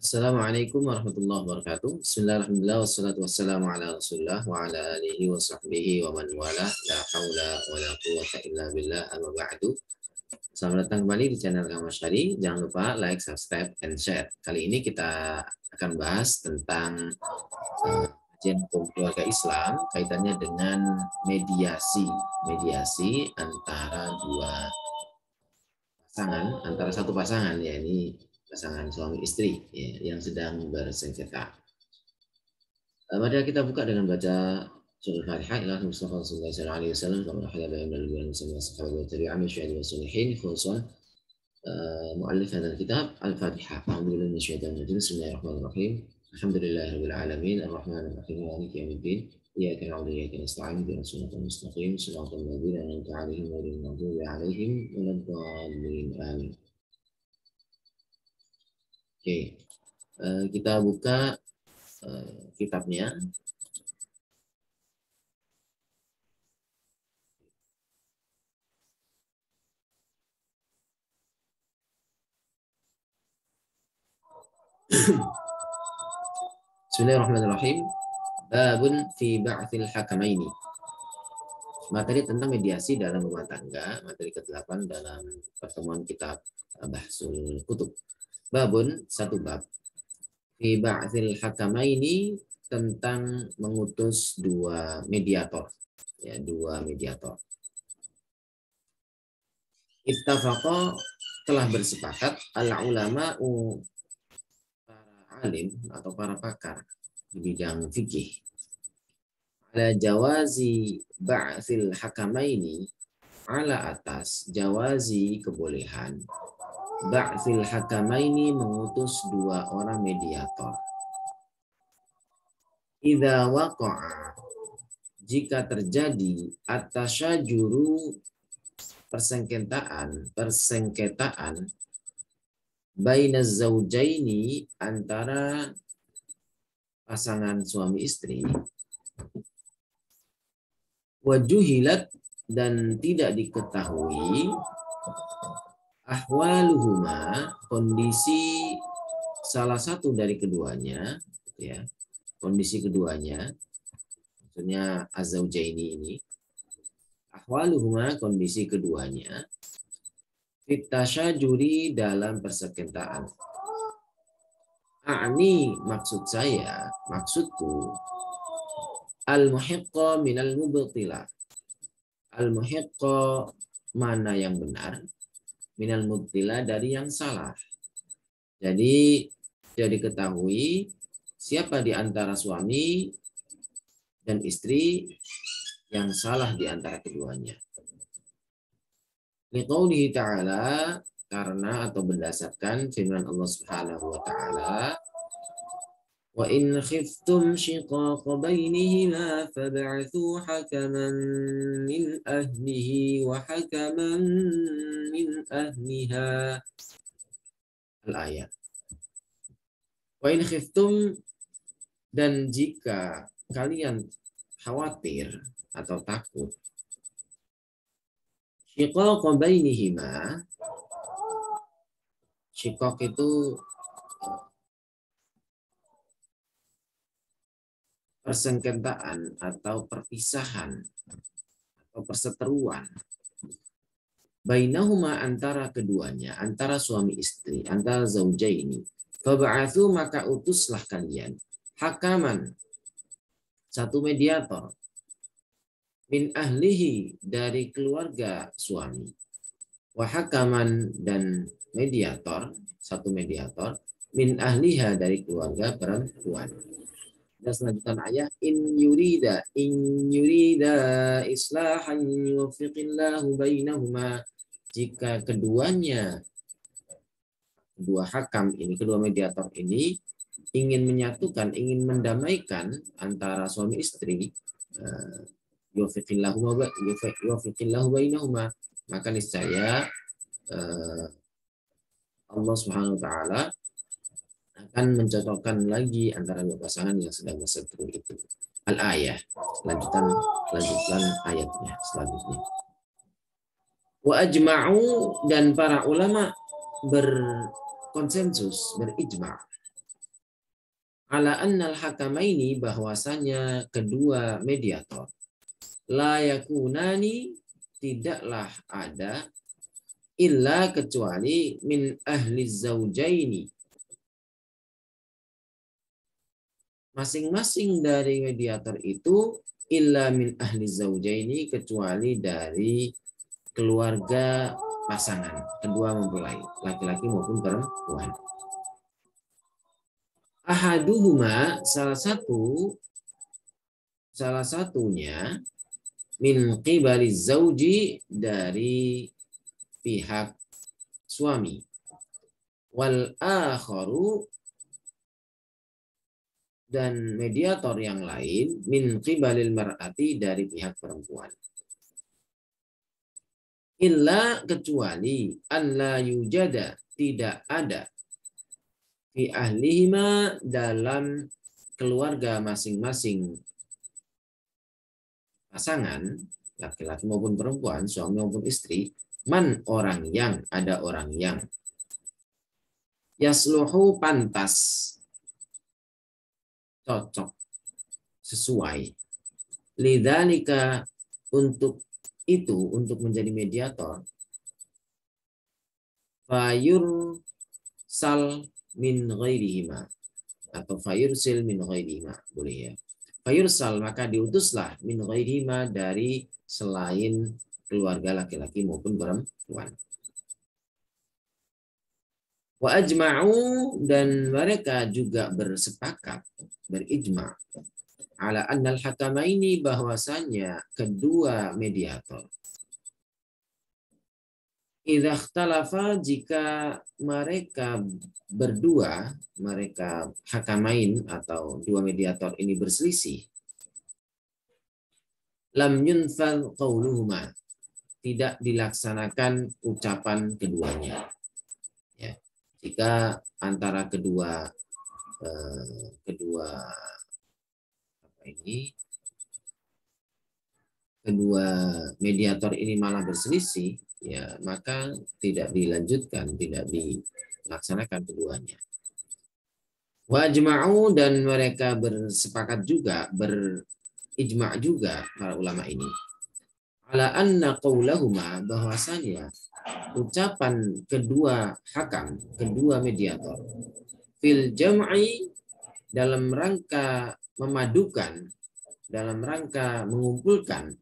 Assalamualaikum warahmatullahi wabarakatuh. Bismillahirrahmanirrahim. Wassalatu wassalamu ala Rasulillah wa ala alihi wa sahbihi wa man wala. La haula wa la quwwata illa billah. Amma ba'du. Selamat datang kembali di channel Kang Masyari. Jangan lupa like, subscribe, and share. Kali ini kita akan bahas tentang kajian hukum keluarga Islam kaitannya dengan mediasi. Mediasi antara dua pasangan, antara satu pasangan, yakni pasangan suami istri ya, yang sedang bersengketa. Mari kita buka dengan baca surah Al-Fatihah. Ila Mustafa sallallahu alaihi wasallam kama hala bayan al-bulan sama sahabat tabi'in syahid wa salihin khususan muallif hadal kitab Al-Fatihah. A'udzubillahi minasyaitonir rajim. Bismillahirrahmanirrahim. Alhamdulillahirabbil alamin arrahmanir rahim maliki yaumiddin. Iyyaka na'budu wa iyyaka nasta'in ihdinas siratal mustaqim siratal ladzina an'amta 'alaihim ghairil maghdubi 'alaihim waladdallin. Amin. Oke, kita buka kitabnya. Bismillahirrahmanirrahim. Babun fi ba'thil hakamaini. Materi tentang mediasi dalam rumah tangga, materi ke-8 dalam pertemuan kitab Bahsul Kutub. Babun, satu bab. Fi ba'thil hakamaini, tentang mengutus dua mediator. Ya, dua mediator. Ittafaqa, telah bersepakat al-ulama'u, para alim atau para pakar di bidang fikih, ala jawazi ba'thil hakamaini, ala atas jawazi kebolehan ba'thil hakamaini, mengutus dua orang mediator. Idza waqa'a, jika terjadi at-tasyajuru, persengketaan bainaz zaujaini, antara pasangan suami istri, wajuhilat, dan tidak diketahui ahwaluhuma, kondisi salah satu dari keduanya, ya, kondisi keduanya, maksudnya az-zaujaini ini, ahwaluhuma, kondisi keduanya, fitasyajuri, dalam persengketaan. A'ni, maksud saya, maksudku, al-muhiqqa minal mubtila. Al-muhiqqa, mana yang benar, minal mubtila, dari yang salah. Jadi tidak diketahui siapa di antara suami dan istri yang salah di antara keduanya. Liqaulihi ta'ala, karena atau berdasarkan firman Allah Subhanahu wa taala, wa in khiftum shiqaqa bainihima fab'athu hakaman min ahlihi wa hakaman min ahliha. Al-ayat. Wa in khiftum, dan jika kalian khawatir atau takut, shiqaqa bainihima, shiqaq itu persengketaan atau perpisahan atau perseteruan, bainahuma, antara keduanya, antara suami istri, antara zaujaini, fab'atsu, maka utuslah kalian, hakaman, satu mediator, min ahlihi, dari keluarga suami, wa hakaman, dan mediator, satu mediator, min ahliha, dari keluarga perempuan. Dan selanjutnya ayat, in yurida islahan yuwaffiqillahu bainahuma, jika keduanya, kedua hakam ini, kedua mediator ini ingin menyatukan, ingin mendamaikan antara suami istri, yuwaffiqillahu bainahuma, maka niscaya Allah Subhanahu wa taala akan mencocokkan lagi antara dua pasangan yang sedang berseteru itu. Al-ayah, lanjutan ayatnya selanjutnya. Wa ajma'u, dan para ulama berkonsensus, berijma', ala annal hakamaini bahwasanya kedua mediator la yakunani tidaklah ada illa kecuali min ahli zaujaini masing-masing dari mediator itu illa min ahli zaujaini kecuali dari keluarga pasangan kedua mempelai laki-laki maupun perempuan. Ahaduhuma salah satunya min qibali zauji dari pihak suami wal akharu dan mediator yang lain min qibalil mar'ati dari pihak perempuan. Illa kecuali an la yujada tidak ada fi ahlihima dalam keluarga masing-masing pasangan laki-laki maupun perempuan, suami maupun istri, man orang yang ada orang yang yasluhu pantas cocok sesuai lidzalika untuk itu untuk menjadi mediator fayur sal min ghairihima atau fayursil min ghairihima boleh ya. Fayursal maka diutuslah min ghairihima dari selain keluarga laki-laki maupun perempuan. Wa ajma'u dan mereka juga bersepakat berijma ala annal hakamaini bahwasanya kedua mediator idza ikhtalafa jika mereka berdua mereka hakamain atau dua mediator ini berselisih lam yunfal qauluhuma tidak dilaksanakan ucapan keduanya ya. Jika antara kedua mediator ini malah berselisih, ya maka tidak dilanjutkan, tidak dilaksanakan keduanya. Wajma'u dan mereka bersepakat juga, berijma' juga para ulama ini. Ala anna qaulahuma bahwasanya ucapan kedua hakam, kedua mediator fil jam'i dalam rangka memadukan, dalam rangka mengumpulkan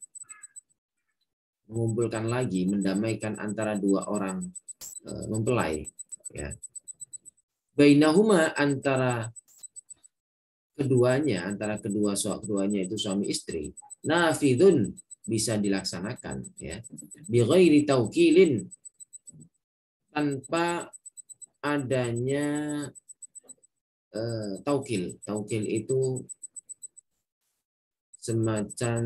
lagi, mendamaikan antara dua orang mempelai ya. Bainahuma antara keduanya itu suami istri nafidun bisa dilaksanakan ya bi ghairi taukilin tanpa adanya taukil itu semacam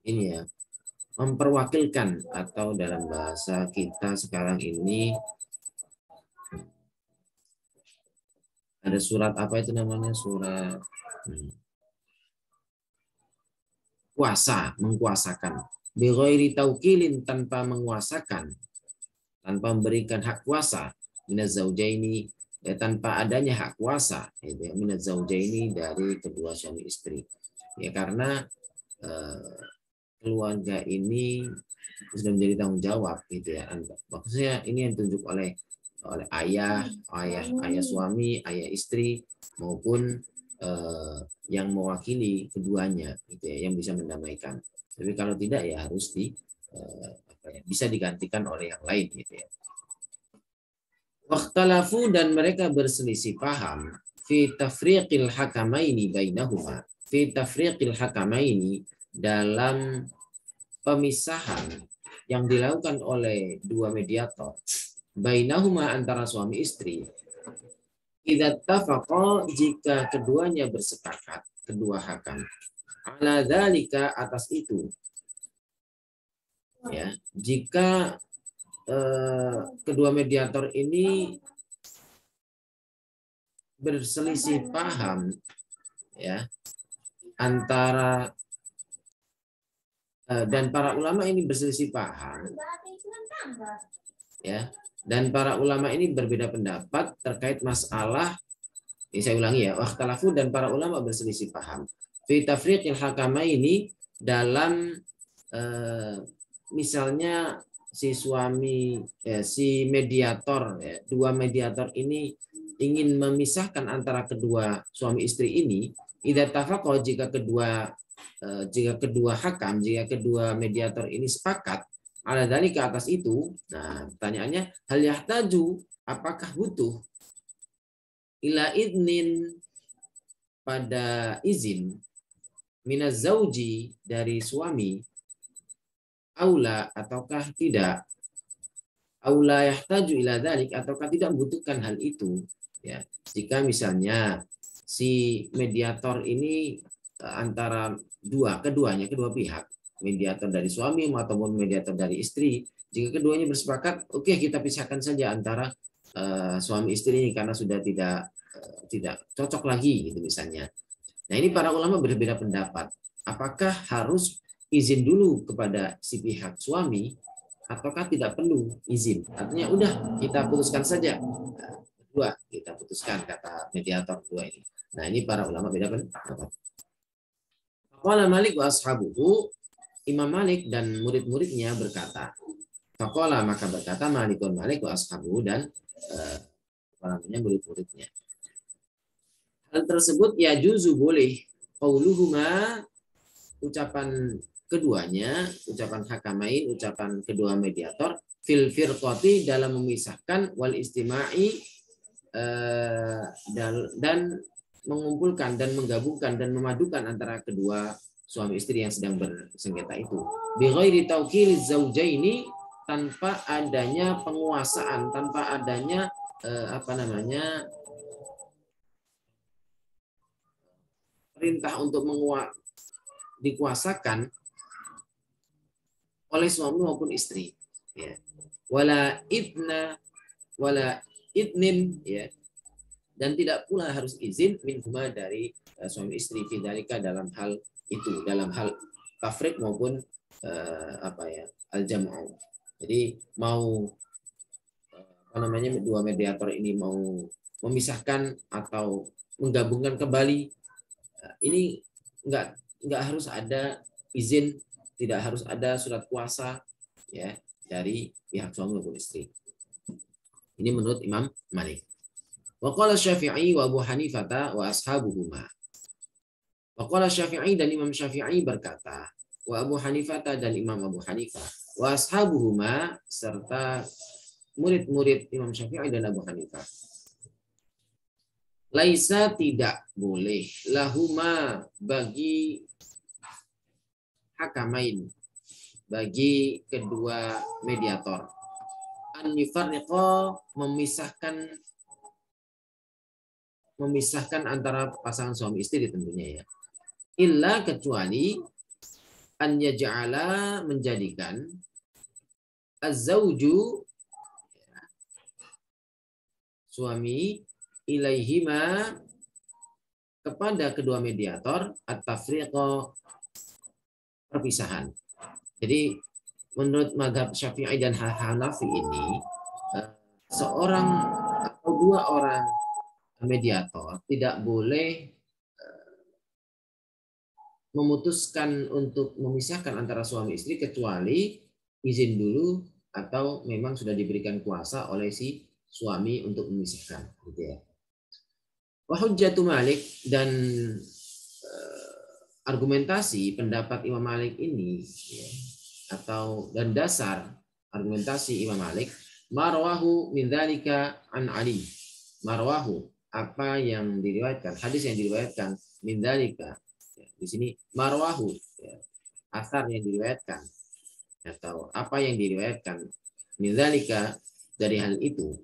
ini ya memperwakilkan atau dalam bahasa kita sekarang ini ada surat apa itu namanya surat kuasa mengkuasakan bi ghairi taukilin tanpa menguasakan tanpa memberikan hak kuasa minaz zaujaini ya, tanpa adanya hak kuasa ya, minaz zaujaini dari kedua suami istri ya karena keluarga ini sudah menjadi tanggung jawab gitu ya maksudnya ini yang ditunjuk oleh ayah suami ayah istri maupun yang mewakili keduanya gitu ya yang bisa mendamaikan tapi kalau tidak ya harus bisa digantikan oleh yang lain gitu ya. Wakhtalafu dan mereka berselisih paham fi tafriqil hakamaini bainahuma fi tafriqil hakamaini dalam pemisahan yang dilakukan oleh dua mediator bainahuma antara suami istri idza tafaqa jika keduanya bersepakat kedua hakam ala dzalika atas itu ya jika kedua mediator ini berselisih paham ya antara dan para ulama ini berselisih paham ya Dan para ulama ini berbeda pendapat terkait masalah, ini saya ulangi ya, wakhtalafu, dan para ulama berselisih paham. Fi tafriqil hakamaini, dalam misalnya si suami, si mediator, dua mediator ini ingin memisahkan antara kedua suami istri ini, idza tafaqqa, jika kedua hakam, jika kedua mediator ini sepakat ala dari ke atas itu. Nah, pertanyaannya, hal yahtaju, apakah butuh ila idnin, pada izin, minaz zauji, dari suami, aula, ataukah tidak, aula yahtaju ila dzalik, ataukah tidak membutuhkan hal itu, ya. Jika misalnya si mediator ini antara kedua pihak, mediator dari suami maupun mediator dari istri, jika keduanya bersepakat, oke, kita pisahkan saja antara suami istri ini karena sudah tidak cocok lagi, gitu misalnya. Nah, ini para ulama berbeda pendapat. Apakah harus izin dulu kepada si pihak suami, ataukah tidak perlu izin? Artinya udah kita putuskan saja. Dua, kita putuskan, kata mediator dua ini. Nah, ini para ulama beda pendapat. Faqala Malik wa ashabuhu, Imam Malik dan murid-muridnya berkata. Faqala, maka berkata Malikun Malik wa ashabuhu, dan murid-muridnya. Hal tersebut ya juzu, boleh, qauluhuma, ucapan keduanya, ucapan hakamain, ucapan kedua mediator, fil firqati, dalam memisahkan, wal istima'i, dan mengumpulkan dan menggabungkan dan memadukan antara kedua suami istri yang sedang bersengketa itu. Bi ghairi taukil zaujaini, tanpa adanya penguasaan, tanpa adanya perintah untuk dikuasakan oleh suami maupun istri, ya. Wala idnin, ya, dan tidak pula harus izin minhuma, dari suami istri, fidzalika, dalam hal itu, dalam hal tafriq maupun al-jam'u. Jadi mau dua mediator ini mau memisahkan atau menggabungkan kembali, ini nggak harus ada izin, tidak harus ada surat kuasa, ya, dari pihak suami maupun istri. Ini menurut Imam Malik. Wa qala Syafi'i wa Abu Hanifah wa ashabuhuma. Wa qala Syafi'i, dan Imam Syafi'i berkata, wa Abu Hanifah, dan Imam Abu Hanifah, wa ashabuhuma, serta murid-murid Imam Syafi'i dan Abu Hanifah. Laisa, tidak boleh, lahuma, bagi hakamain, bagi kedua mediator, an yufarriqa, memisahkan antara pasangan suami istri tentunya, ya. Illa, kecuali, an yaj'ala, menjadikan, az-zauju, suami, ilaihima, kepada kedua mediator, at-tafriqa, perpisahan. Jadi menurut mazhab Syafi'i dan Hanafi ini, seorang atau dua orang mediator tidak boleh memutuskan untuk memisahkan antara suami istri kecuali izin dulu atau memang sudah diberikan kuasa oleh si suami untuk memisahkan, gitu ya. Wa hujjatu Malik, dan argumentasi pendapat Imam Malik ini, ya, dan dasar argumentasi Imam Malik, marwahu min dzalika an Ali. Marwahu, apa yang diriwayatkan, hadis yang diriwayatkan, min dzalika, ya, di sini marwahu, ya, asar yang diriwayatkan atau apa yang diriwayatkan, min dzalika, dari hal itu,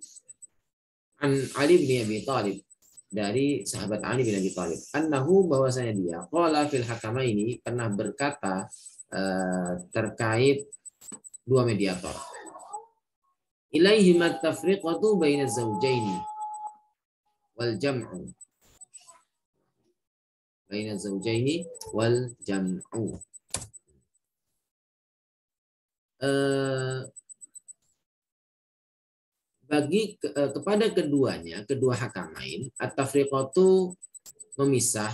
an Ali bin Abi Thalib, dari sahabat Ali bin Abi Thalib, annahu, bahwasanya dia, qala fil hakamaini, pernah berkata terkait dua mediator, ilaihim at-tafriqatu baina zawjaini wal jam'u, baina zawjaini wal jam'u. kepada keduanya, kedua hakamain, at-tafriqatu memisah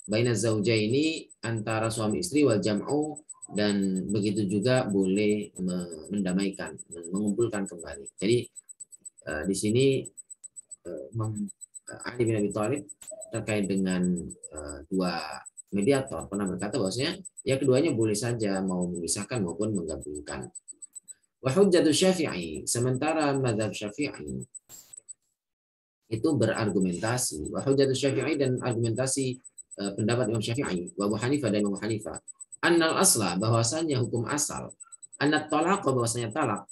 baina zaujaini antara suami istri wal jam'u, dan begitu juga boleh mendamaikan, mengumpulkan kembali. Jadi di sini Ali bin Abi Thalib terkait dengan dua mediator pernah berkata bahwasanya ya keduanya boleh saja mau memisahkan maupun menggabungkan. Wa hujjatu Syafi'i, sementara mazhab Syafi'i itu berargumentasi, wa hujjatu Syafi'i, dan argumentasi pendapat Imam Syafi'i, wa Abu Hanifah dan Imam Hanifah, annal asla, bahwasanya hukum asal, annat talaq, bahwasanya talak,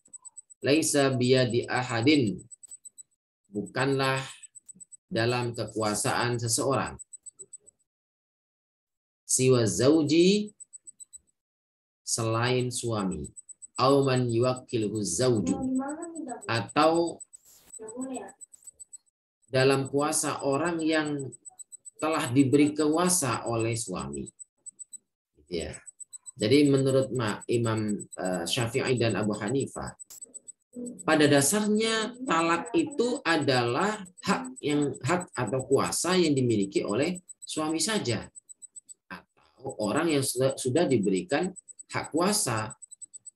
laisa biyadi ahadin, bukanlah dalam kekuasaan seseorang, siwa zauji, selain suami, au man yuwakkilhu zauju, atau dalam kuasa orang yang telah diberi kuasa oleh suami. Ya. Jadi menurut Imam Syafi'i dan Abu Hanifah, pada dasarnya talak itu adalah hak atau kuasa yang dimiliki oleh suami saja, atau orang yang sudah diberikan hak kuasa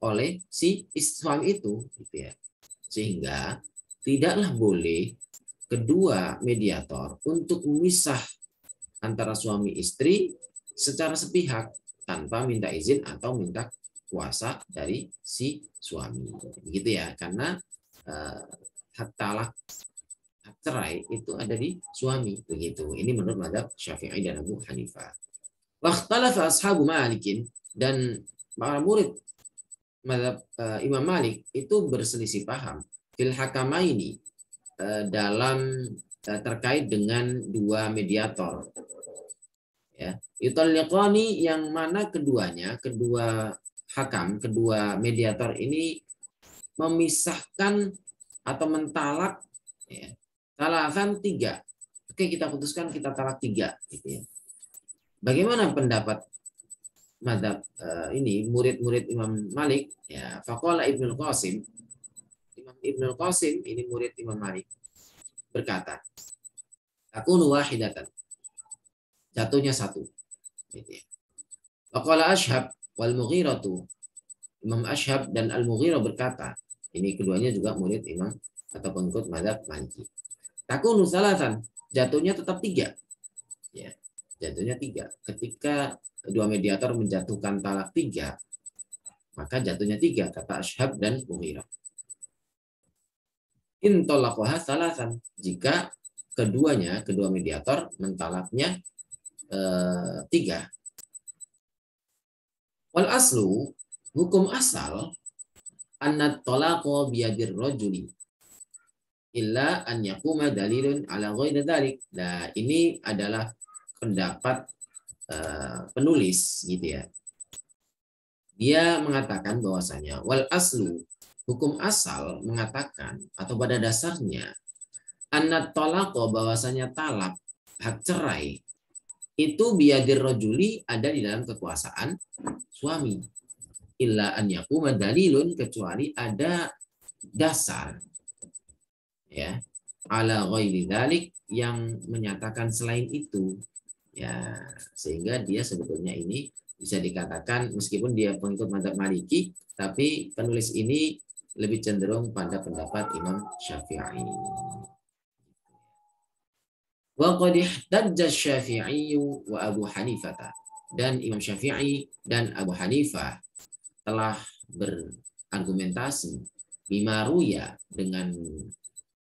oleh si suami itu, gitu ya. Sehingga tidaklah boleh kedua mediator untuk memisah antara suami istri secara sepihak tanpa minta izin atau minta kuasa dari si suami, begitu ya. Karena hak talak, hak cerai itu ada di suami, begitu. Ini menurut mazhab Syafi'i dan Abu Hanifah. Wakhtalafa ashabu Malikin, dan para murid mazhab Imam Malik itu berselisih paham fil hakamaini, dalam terkait dengan dua mediator, ya, yutalliqani, yang mana keduanya, kedua hakam, kedua mediator ini memisahkan atau mentalak, ya, talakan 3. Oke, kita putuskan kita talak 3, gitu ya. Bagaimana pendapat madhab ini murid-murid Imam Malik? Ya, faqala Ibnul Qasim, Imam Ibnul Qasim ini murid Imam Malik berkata, takunu wahidatan, jatuhnya 1. Gitu ya. Faqala Ashhab wal Mughiratu, Imam Ashhab dan Al-Mughirah berkata, ini keduanya juga murid Imam atau pengikut mazhab Maliki. Takunu salatan, jatuhnya tetap 3. Ya, jatuhnya 3. Ketika dua mediator menjatuhkan talak 3, maka jatuhnya 3, kata Ashhab dan Mughirah. In talaqaha salatan, jika keduanya, kedua mediator mentalaknya 3. Wal aslu, hukum asal, annat talaqa biyadir rajuli illa an yakuma dalilun ala ghairi dzalik. Nah, ini adalah pendapat penulis, gitu ya. Dia mengatakan bahwasanya wal aslu, hukum asal mengatakan atau pada dasarnya, annat talaqa, bahwasanya talak, hak cerai itu biyadir rajuli, ada di dalam kekuasaan suami. Illa an yakuma dalilun, kecuali ada dasar, ya, ala ghairi dzalik, yang menyatakan selain itu, ya, sehingga dia sebetulnya ini bisa dikatakan meskipun dia pengikut mazhab Maliki, tapi penulis ini lebih cenderung pada pendapat Imam Syafi'i. Wa qad ihtajja Syafi'i wa Abu Hanifah, dan Imam Syafi'i dan Abu Hanifah telah berargumentasi bima ruya, dengan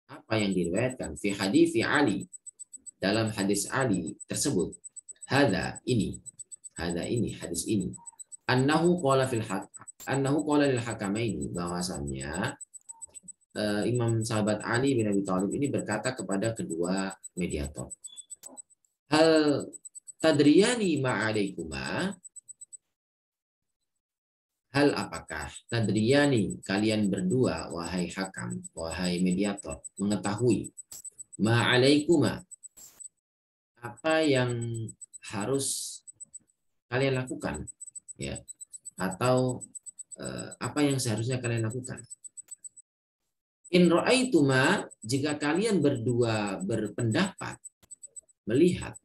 apa yang diriwayatkan fi hadis Ali, dalam hadis Ali tersebut, ini hadis ini, annahu qala lil hakamaini, bahwasannya Imam sahabat Ali bin Abi Thalib ini berkata kepada kedua mediator, hal tadriyani ma'alaikuma, hal apakah tadriyani, kalian berdua, wahai hakam, wahai mediator, mengetahui ma'alaikuma, apa yang harus kalian lakukan, ya, atau apa yang seharusnya kalian lakukan. In ra'aituma, jika kalian berdua berpendapat, melihat,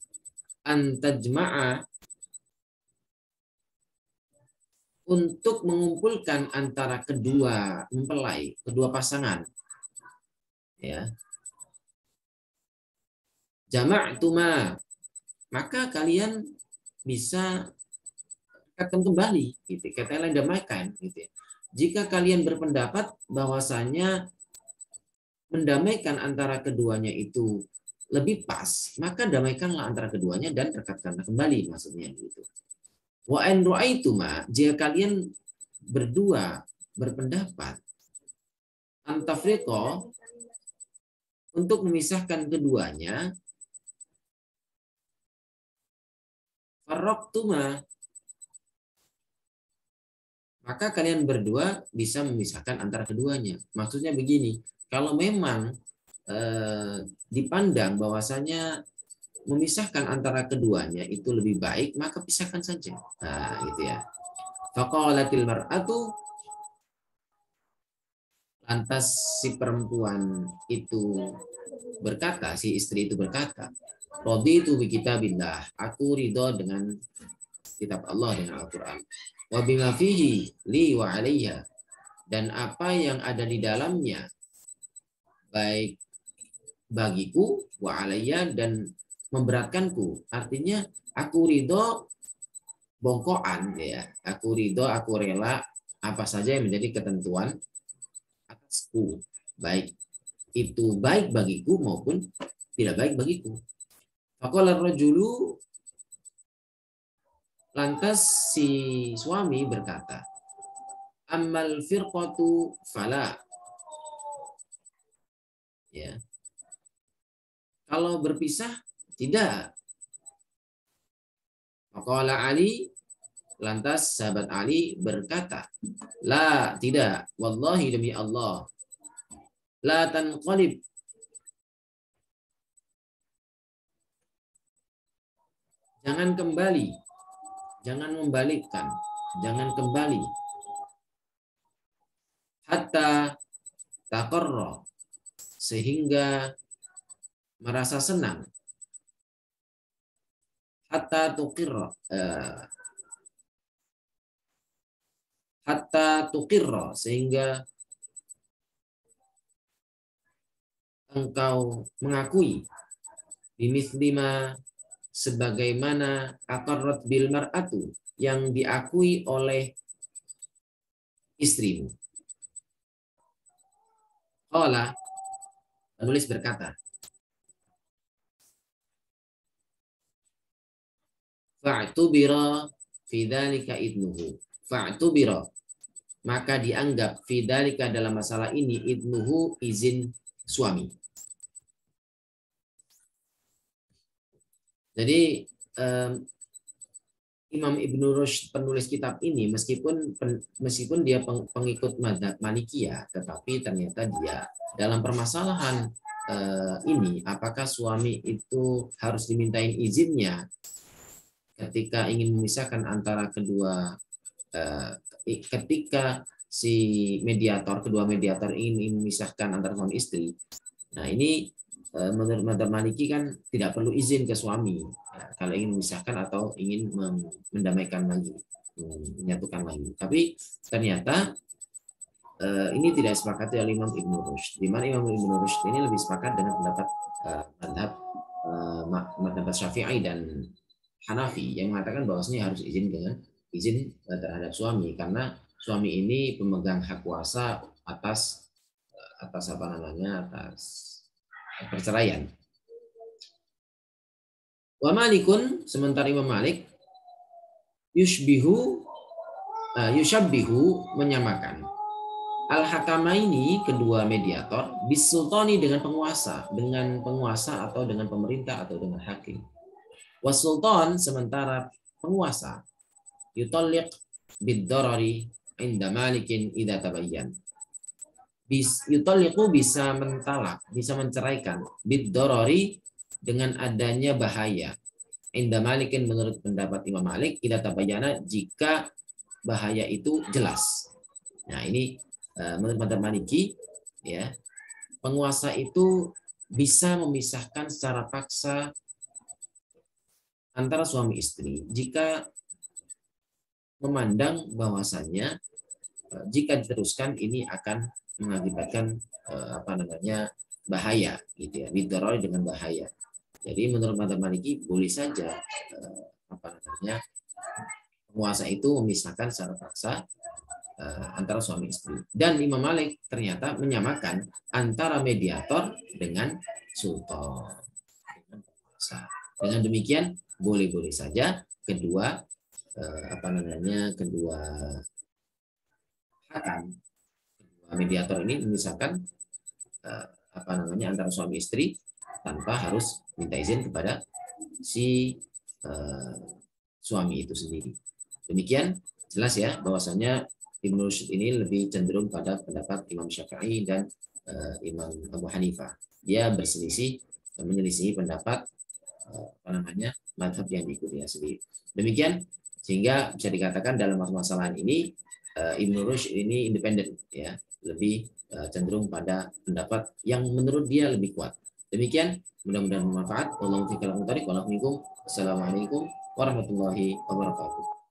antajma'a, untuk mengumpulkan antara kedua mempelai, kedua pasangan, ya, jama'tuma, maka kalian bisa akan kembali, gitu. Kata lain damaikan, gitu. Jika kalian berpendapat bahwasanya mendamaikan antara keduanya itu lebih pas, maka damaikanlah antara keduanya dan rekatkanlah kembali, maksudnya gitu. Wa in ra'aituma, jika kalian berdua berpendapat antafriqo, untuk memisahkan keduanya, farraqtuma, maka kalian berdua bisa memisahkan antara keduanya. Maksudnya begini, kalau memang dipandang bahwasanya memisahkan antara keduanya itu lebih baik, maka pisahkan saja. Nah, gitu ya. Faqalatil mar'atu, lantas si perempuan itu berkata, si istri itu berkata, raditu bi kitabillah, aku ridho dengan kitab Allah, dengan Al-Qur'an. Wa bima fihi li wa alayya, dan apa yang ada di dalamnya baik bagiku, wa alayya, dan memberatkanku. Artinya aku ridho bongkoan, ya. Aku ridho, aku rela apa saja yang menjadi ketentuan atasku, baik itu baik bagiku maupun tidak baik bagiku. Faqala rajulu, lantas si suami berkata, ammal firqatu fala, ya. Kalau berpisah tidak. Faqala Ali, lantas sahabat Ali berkata, la, tidak, wallahi demi Allah, la tanqalib, jangan kembali, jangan membalikkan, jangan kembali, hatta taqarra, sehingga merasa senang, hatta tuqirra, hatta tuqirra, sehingga engkau mengakui, bimithli, sebagaimana aqarrat bil mar'atu, yang diakui oleh istrimu. Qala, penulis berkata, fa'tubira fi dzalika idnuhu, fa'tubira, maka dianggap fi dzalika, dalam masalah ini, idnuhu, izin suami. Jadi Imam Ibnu Rushd, penulis kitab ini, meskipun dia pengikut mazhab Malikiyah, tetapi ternyata dia dalam permasalahan ini, apakah suami itu harus dimintain izinnya ketika ingin memisahkan antara kedua, ketika si kedua mediator ingin memisahkan antara suami istri. Nah, ini menurut mazhab Maliki kan tidak perlu izin ke suami ya, kalau ingin memisahkan atau ingin mendamaikan lagi, menyatukan lagi. Tapi ternyata ini tidak disepakati oleh Imam Ibnu Rushd. Di mana Imam Ibnu Rushd ini lebih sepakat dengan pendapat mazhab Syafi'i dan Hanafi yang mengatakan bahwasanya harus izin terhadap suami, karena suami ini pemegang hak kuasa atas perceraian. Wa Malikun, sementara Imam Malik, yushabbihu, menyamakan, al-hakamaini, kedua mediator, bisultani, dengan penguasa atau dengan pemerintah atau dengan hakim. Wasultan, sementara penguasa, yutalliq bid-darari inda Malikin idza tabayyan. Yutalliqu, bisa mentalak, bisa menceraikan, bid-darari, dengan adanya bahaya, inda Malikin, menurut pendapat Imam Malik, idza tabayyana, jika bahaya itu jelas. Nah, ini menurut mazhab Maliki, ya, penguasa itu bisa memisahkan secara paksa antara suami istri jika memandang bahwasannya jika diteruskan ini akan mengakibatkan bahaya gitu ya, didorong dengan bahaya. Jadi menurut madzhab Maliki boleh saja penguasa itu memisahkan secara paksa antara suami istri. Dan Imam Malik ternyata menyamakan antara mediator dengan sultan, dengan penguasa. Dengan demikian boleh-boleh saja kedua kedua hakam, kedua mediator ini memisahkan antara suami istri tanpa harus minta izin kepada si suami itu sendiri. Demikian jelas ya bahwasanya Ibnu Rushd ini lebih cenderung pada pendapat Imam Syafi'i dan Imam Abu Hanifah. Dia menyelisih pendapat mazhab yang diikuti sendiri. Demikian sehingga bisa dikatakan dalam permasalahan ini Ibnu Rushd ini independen ya, lebih cenderung pada pendapat yang menurut dia lebih kuat. Demikian, mudah-mudahan bermanfaat. Wallahu a'lam bishawab. Assalamualaikum warahmatullahi wabarakatuh.